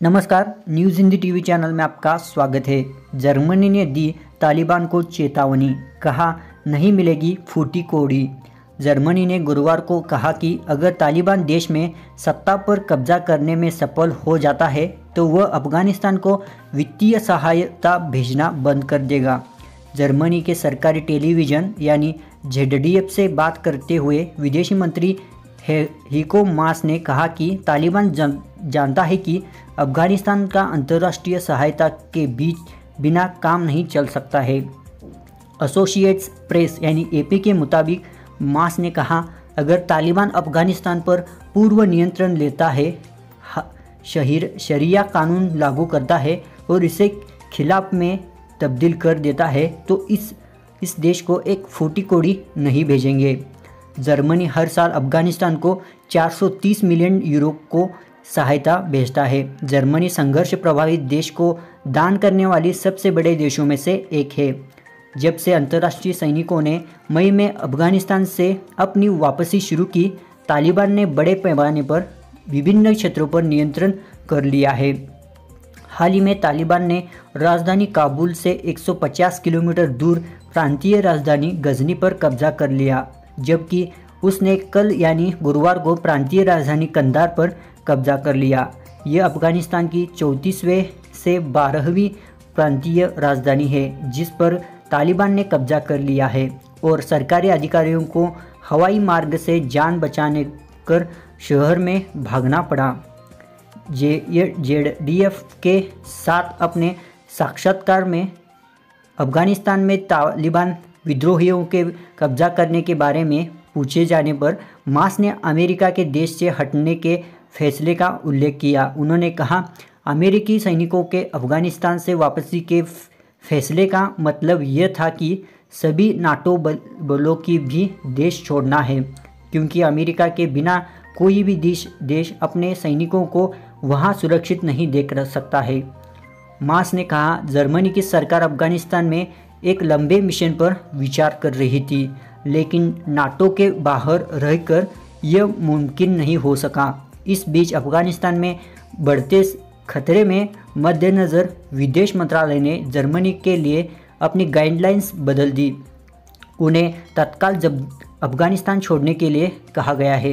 नमस्कार, news Hindi TV channel में आपका स्वागत है। जर्मनी ने दी तालिबान को चेतावनी, कहा नहीं मिलेगी फूटी कौड़ी। जर्मनी ने गुरुवार को कहा कि अगर तालिबान देश में सत्ता पर कब्जा करने में सफल हो जाता है तो वह अफगानिस्तान को वित्तीय सहायता भेजना बंद कर देगा। जर्मनी के सरकारी टेलीविज़न यानी ZDF से बात करते हुए विदेशी मंत्री हीको मास ने कहा कि तालिबान जानता है कि अफगानिस्तान का अंतर्राष्ट्रीय सहायता के बीच बिना काम नहीं चल सकता है। एसोसिएट्स प्रेस यानी AP के मुताबिक मास ने कहा, अगर तालिबान अफगानिस्तान पर पूर्व नियंत्रण लेता है, शरिया कानून लागू करता है और इसे खिलाफ में तब्दील कर देता है तो इस देश को एक फूटी कौड़ी नहीं भेजेंगे। जर्मनी हर साल अफगानिस्तान को 430 मिलियन यूरो को सहायता भेजता है। जर्मनी संघर्ष प्रभावित देश को दान करने वाली सबसे बड़े देशों में से एक है। जब से अंतर्राष्ट्रीय सैनिकों ने मई में अफगानिस्तान से अपनी वापसी शुरू की, तालिबान ने बड़े पैमाने पर विभिन्न क्षेत्रों पर नियंत्रण कर लिया है। हाल ही में तालिबान ने राजधानी काबुल से 150 किलोमीटर दूर प्रांतीय राजधानी गजनी पर कब्जा कर लिया, जबकि उसने कल यानी गुरुवार को प्रांतीय राजधानी कंधार पर कब्जा कर लिया। यह अफगानिस्तान की 34वें से 12वीं प्रांतीय राजधानी है जिस पर तालिबान ने कब्जा कर लिया है और सरकारी अधिकारियों को हवाई मार्ग से जान बचाने कर शहर में भागना पड़ा। ZDF के साथ अपने साक्षात्कार में अफगानिस्तान में तालिबान विद्रोहियों के कब्जा करने के बारे में पूछे जाने पर मास ने अमेरिका के देश से हटने के फैसले का उल्लेख किया। उन्होंने कहा, अमेरिकी सैनिकों के अफगानिस्तान से वापसी के फैसले का मतलब यह था कि सभी नाटो बलों की भी देश छोड़ना है, क्योंकि अमेरिका के बिना कोई भी देश अपने सैनिकों को वहां सुरक्षित नहीं देख सकता है। मास ने कहा, जर्मनी की सरकार अफगानिस्तान में एक लंबे मिशन पर विचार कर रही थी, लेकिन नाटो के बाहर रहकर यह मुमकिन नहीं हो सका। इस बीच अफगानिस्तान में बढ़ते खतरे में मद्देनज़र विदेश मंत्रालय ने जर्मनी के लिए अपनी गाइडलाइंस बदल दी। उन्हें तत्काल अफगानिस्तान छोड़ने के लिए कहा गया है।